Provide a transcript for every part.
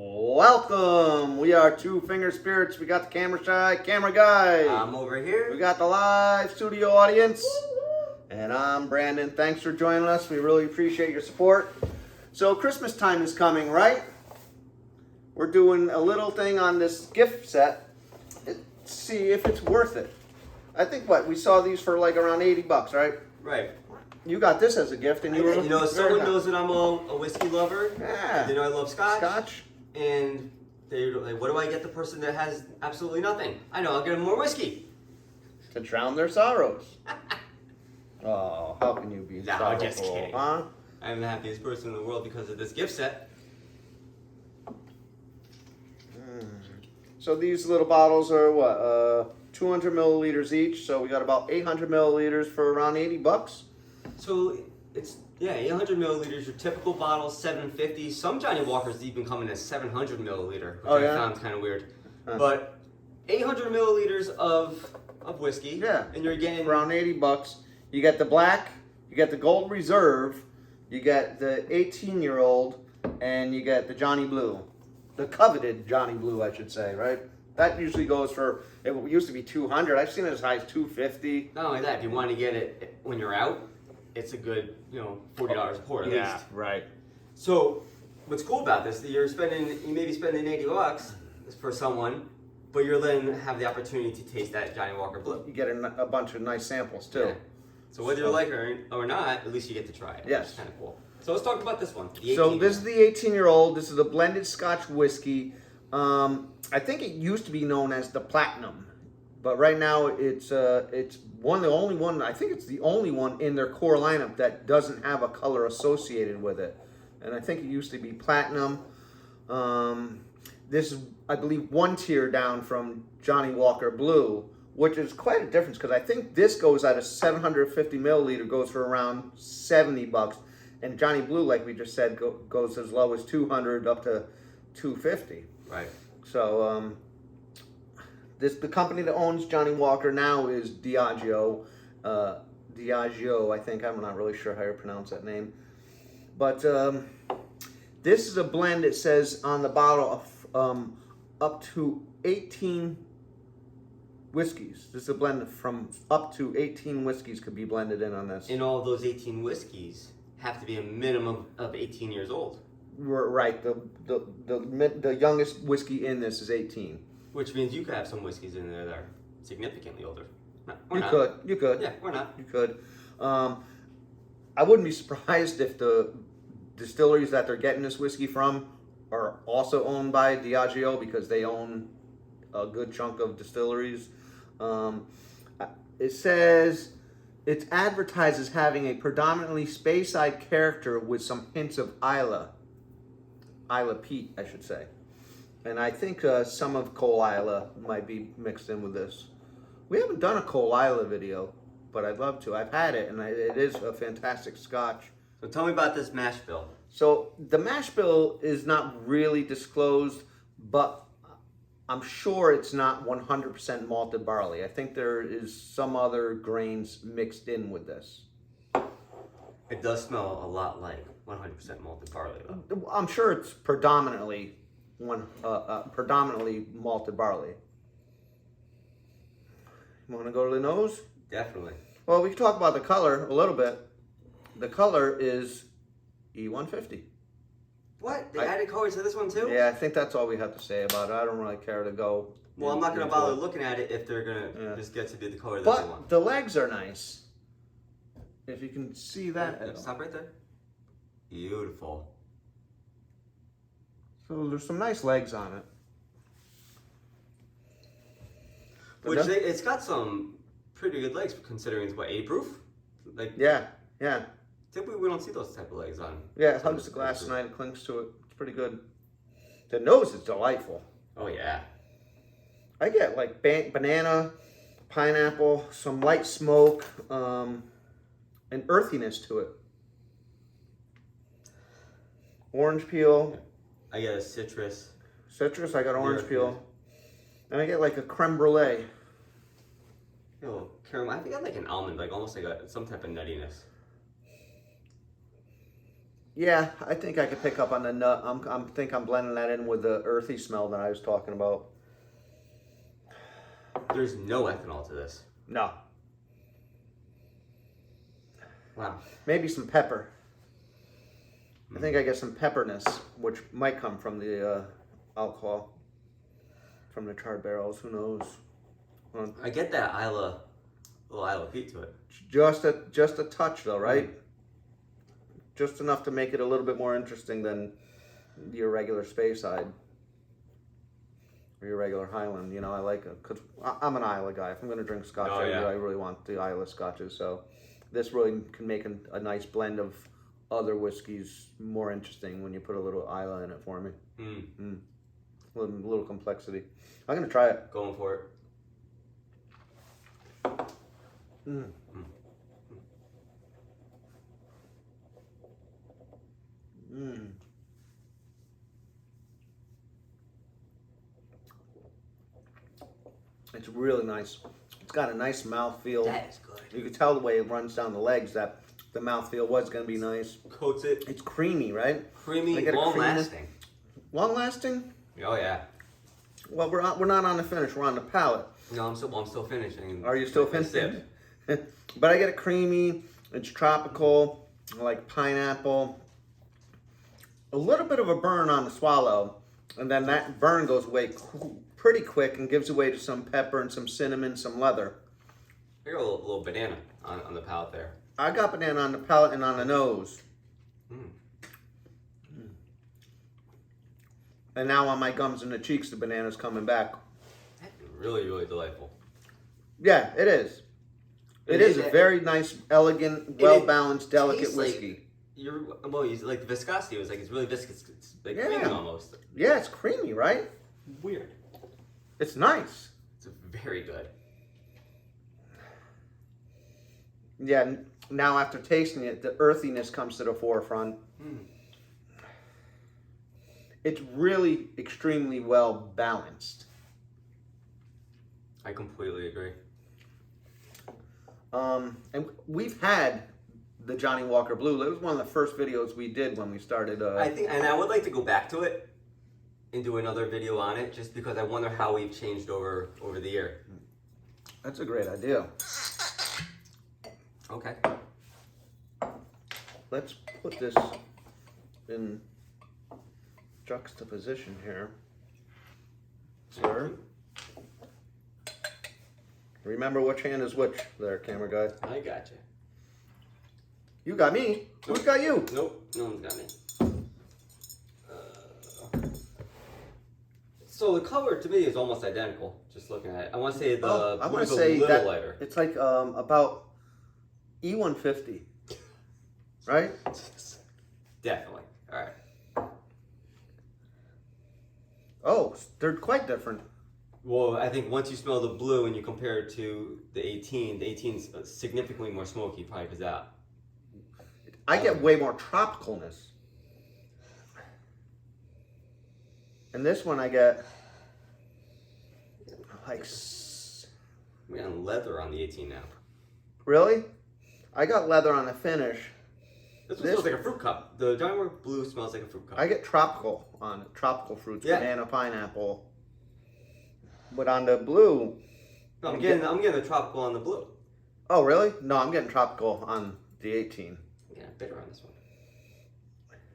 Welcome! We are Two Finger Spirits. We got the camera shy, camera guy. I'm over here. We got the live studio audience. And I'm Brandon. Thanks for joining us. We really appreciate your support. So Christmas time is coming, right? We're doing a little thing on this gift set. See if it's worth it. I think we saw these for like around $80, right? Right. You got this as a gift, and someone knows that I'm a whiskey lover. Yeah. They know I love Scotch. Scotch. And they're like, what do I get the person that has absolutely nothing? I know, I'll get them more whiskey. To drown their sorrows. Oh, how can you be sorrowful, just kidding. huh? I'm the happiest person in the world because of this gift set. So these little bottles are what? 200 milliliters each. So we got about 800 milliliters for around $80. So it's 800 milliliters. Your typical bottle, $7.50. Some Johnnie Walkers even come in as 700 milliliter, which I found kind of weird. Huh. But 800 milliliters of whiskey. Yeah. And you're getting around $80. You get the black, you get the Gold Reserve, you get the 18-year-old, and you get the Johnnie Blue. The coveted Johnnie Blue, I should say, right? That usually goes for, it used to be $200. I've seen it as high as $250. Not only that, if you want to get it when you're out, it's a good, $40 a pour at least. Right. So, what's cool about this, that you may be spending $80 for someone, but you're then have the opportunity to taste that Johnnie Walker Blue. You get a bunch of nice samples too. Yeah. So whether you like it or not, at least you get to try it. Yes. It's kind of cool. So let's talk about this one. So this is the 18-year-old. This is a blended Scotch whiskey. I think it used to be known as the Platinum, but right now it's one of the only one. I think it's the only one in their core lineup that doesn't have a color associated with it. And I think it used to be Platinum. This is, I believe, one tier down from Johnnie Walker Blue, which is quite a difference because I think this goes at a 750 milliliter, goes for around $70. And Johnnie Blue, like we just said, goes as low as 200 up to 250. Right. So the company that owns Johnnie Walker now is Diageo. Diageo, I think. I'm not really sure how you pronounce that name. But this is a blend. It says on the bottle of up to 18 whiskeys. This is a blend from up to 18 whiskeys could be blended in on this. And all of those 18 whiskeys have to be a minimum of 18 years old. Right. The youngest whiskey in this is 18. Which means you could have some whiskeys in there that are significantly older. You could. Yeah, or not. You could. I wouldn't be surprised if the distilleries that they're getting this whiskey from are also owned by Diageo because they own a good chunk of distilleries. It says it's advertised as having a predominantly Speyside character with some hints of Isla Peat, I should say. And I think some of Cole Isla might be mixed in with this. We haven't done a Cole Isla video, but I'd love to. I've had it, and it is a fantastic Scotch. So tell me about this mash bill. So the mash bill is not really disclosed, but I'm sure it's not 100% malted barley. I think there is some other grains mixed in with this. It does smell a lot like 100% malted barley, though. I'm sure it's predominantly malted barley. You want to go to the nose? Definitely. Well, we can talk about the color a little bit. The color is E150. What? They added colors to this one too? Yeah, I think that's all we have to say about it. I don't really care to go. Well, I'm not going to bother looking at it if they're going to just get to be the color that they want. But the legs are nice. If you can see that. Stop right there. Beautiful. So there's some nice legs on it. It's got some pretty good legs considering it's 80 proof? Yeah. Typically we don't see those type of legs on. Yeah, it hugs the glass tonight, it clings to it. It's pretty good. The nose is delightful. Oh yeah. I get like banana, pineapple, some light smoke, and earthiness to it. Orange peel. I get a citrus. Citrus, I got orange peel. And I get like a creme brulee. Caramel. I think I like an almond, like almost like some type of nuttiness. Yeah, I think I could pick up on the nut. I'm blending that in with the earthy smell that I was talking about. There's no ethanol to this. No. Wow. Maybe some pepper. I think I get some pepperness, which might come from the alcohol, from the charred barrels. Who knows? I get that little Isla Pete to it. Just a touch, though, right? Just enough to make it a little bit more interesting than your regular Speyside or your regular Highland. You know, I like it because I'm an Isla guy. If I'm going to drink Scotch, I really want the Isla Scotches. So this really can make a nice blend of other whiskeys more interesting when you put a little Isla in it for me. A little complexity. I'm going to try it. Going for it. It's really nice. It's got a nice mouthfeel. That is good. You can tell the way it runs down the legs that the mouthfeel was going to be nice. Coats it. It's creamy, right? Creamy, long lasting. Long lasting? Oh yeah. Well, we're not on the finish. We're on the palate. No, I'm still finishing. Are you still finishing? But I get it creamy. It's tropical, like pineapple. A little bit of a burn on the swallow, and then that burn goes away pretty quick and gives way to some pepper and some cinnamon, some leather. I got a little banana on the palate there. I got banana on the palate and on the nose. And now on my gums and the cheeks, the banana's coming back. That's really, really delightful. Yeah, it is. It is a very nice, elegant, well-balanced, delicate whiskey. Like the viscosity was like it's really viscous. It's like creamy almost. Yeah, it's creamy, right? Weird. It's nice. It's very good. Yeah, now after tasting it, the earthiness comes to the forefront. It's really extremely well balanced. I completely agree. And we've had the Johnnie Walker Blue. It was one of the first videos we did when we started. I think, and I would like to go back to it and do another video on it, just because I wonder how we've changed over the year. That's a great idea. Okay. Let's put this in juxtaposition here, sir. Remember which hand is which there, camera guy. I got you. You got me. Who's got you? Nope, no one's got me. So the color to me is almost identical. Just looking at it, I want to say the blue's a little lighter. It's like about E150, right? Definitely. All right. Oh, they're quite different. Well, I think once you smell the blue and you compare it to the 18 is significantly more smoky, probably because that. I get way more tropicalness. And this one I get like... We got leather on the 18 now. Really? I got leather on the finish. This one smells like a fruit cup. The Johnnie Walker Blue smells like a fruit cup. I get tropical on it. Tropical fruits, banana, pineapple. But on the blue... No, I'm getting the tropical on the blue. Oh, really? No, I'm getting tropical on the 18. Yeah, bitter on this one.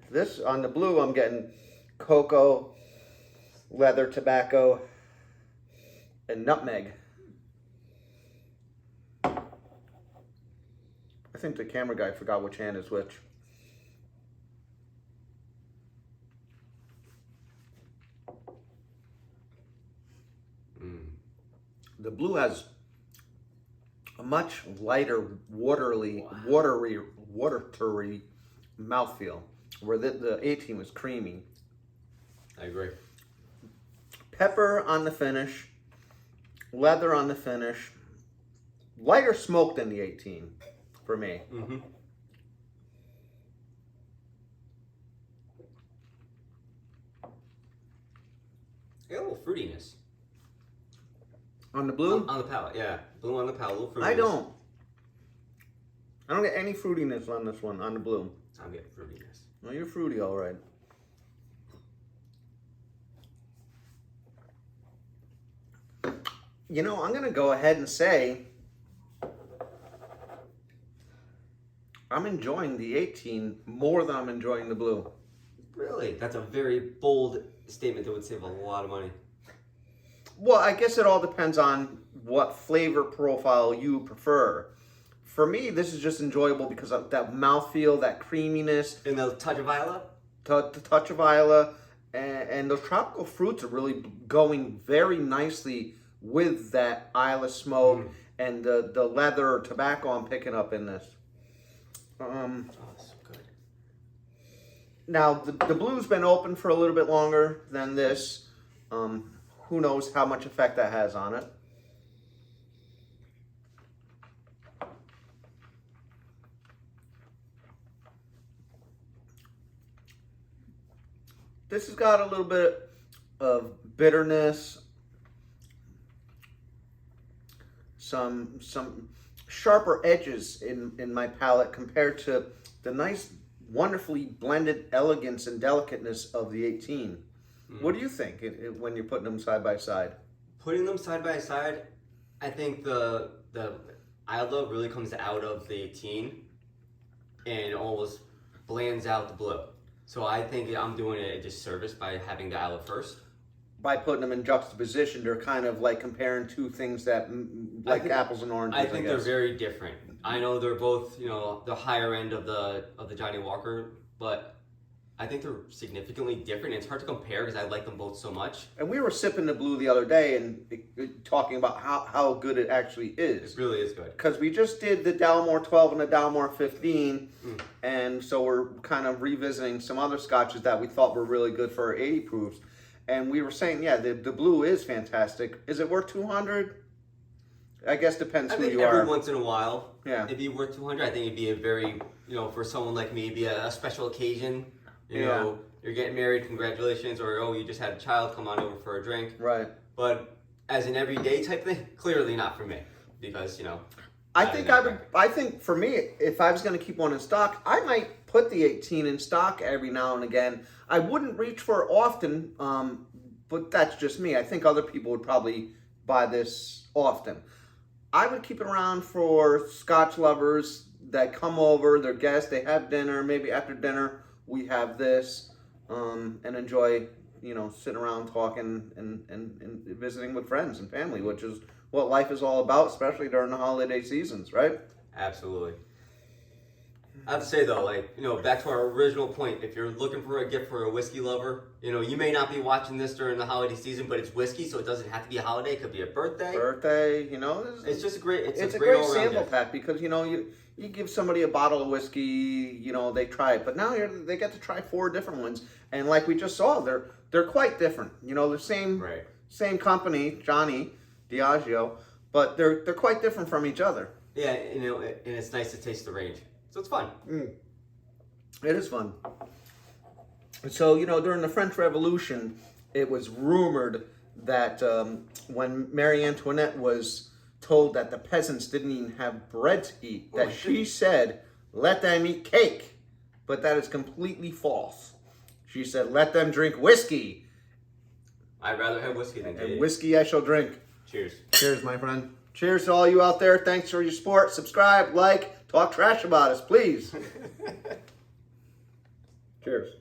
This, on the blue, I'm getting cocoa, leather, tobacco, and nutmeg. I think the camera guy forgot which hand is which. The blue has a much lighter, watery mouthfeel, where the 18 was creamy. I agree. Pepper on the finish, leather on the finish, lighter smoke than the 18 for me. Mm-hmm. I got a little fruitiness. On the blue? On the palate, yeah. Blue on the palate, a little fruitiness. I don't get any fruitiness on this one, on the blue. I'm getting fruitiness. Well, you're fruity, all right. You know, I'm going to go ahead and say I'm enjoying the 18 more than I'm enjoying the blue. Really? That's a very bold statement that would save a lot of money. Well, I guess it all depends on what flavor profile you prefer. For me, this is just enjoyable because of that mouthfeel, that creaminess. And the touch of Isla? The touch of Isla. And those tropical fruits are really going very nicely with that Isla smoke and the leather or tobacco I'm picking up in this. Oh, so good. Now, the blue's been open for a little bit longer than this. Who knows how much effect that has on it. This has got a little bit of bitterness, some sharper edges in my palate compared to the nice, wonderfully blended elegance and delicateness of the 18. What do you think when you're putting them side by side? Putting them side by side, I think the Isla really comes out of the 18 and almost blends out the blue. So I think I'm doing it a disservice by having the Isla first. By putting them in juxtaposition, they're kind of like comparing two things that, like apples and oranges. I think they're very different. I know they're both, the higher end of the Johnnie Walker, but I think they're significantly different. It's hard to compare because I like them both so much. And we were sipping the blue the other day and talking about how good it actually is. It really is good. Because we just did the Dalmore 12 and the Dalmore 15, and so we're kind of revisiting some other scotches that we thought were really good for our 80 proofs. And we were saying, yeah, the blue is fantastic. Is it worth 200? I guess depends who you are. Every once in a while, yeah, it'd be worth 200. I think it'd be a very, for someone like me, it'd be a special occasion. You know, you're getting married, congratulations, or you just had a child, come on over for a drink. Right. But as an everyday type thing, clearly not for me, because I think for me, if I was going to keep one in stock, I might put the 18 in stock every now and again. I wouldn't reach for it often, but that's just me. I think other people would probably buy this often. I would keep it around for Scotch lovers that come over, they're guests, they have dinner, maybe after dinner we have this, and enjoy, sitting around talking and visiting with friends and family, which is what life is all about, especially during the holiday seasons, right? Absolutely. I have to say though, back to our original point, if you're looking for a gift for a whiskey lover, you may not be watching this during the holiday season, but it's whiskey, so it doesn't have to be a holiday. It could be a birthday. It's just a great, it's a great sample pack because, you give somebody a bottle of whiskey, they try it, but now they get to try 4 different ones. And like we just saw, they're quite different. The same company, Johnnie, Diageo, but they're quite different from each other. Yeah, and it's nice to taste the range. So it's fun. It is fun. So, during the French Revolution, it was rumored that when Marie Antoinette was told that the peasants didn't even have bread to eat, that she said, let them eat cake. But that is completely false. She said, let them drink whiskey. I'd rather have whiskey than cake. And whiskey I shall drink. Cheers. Cheers, my friend. Cheers to all you out there. Thanks for your support. Subscribe, like, talk trash about us, please. Cheers.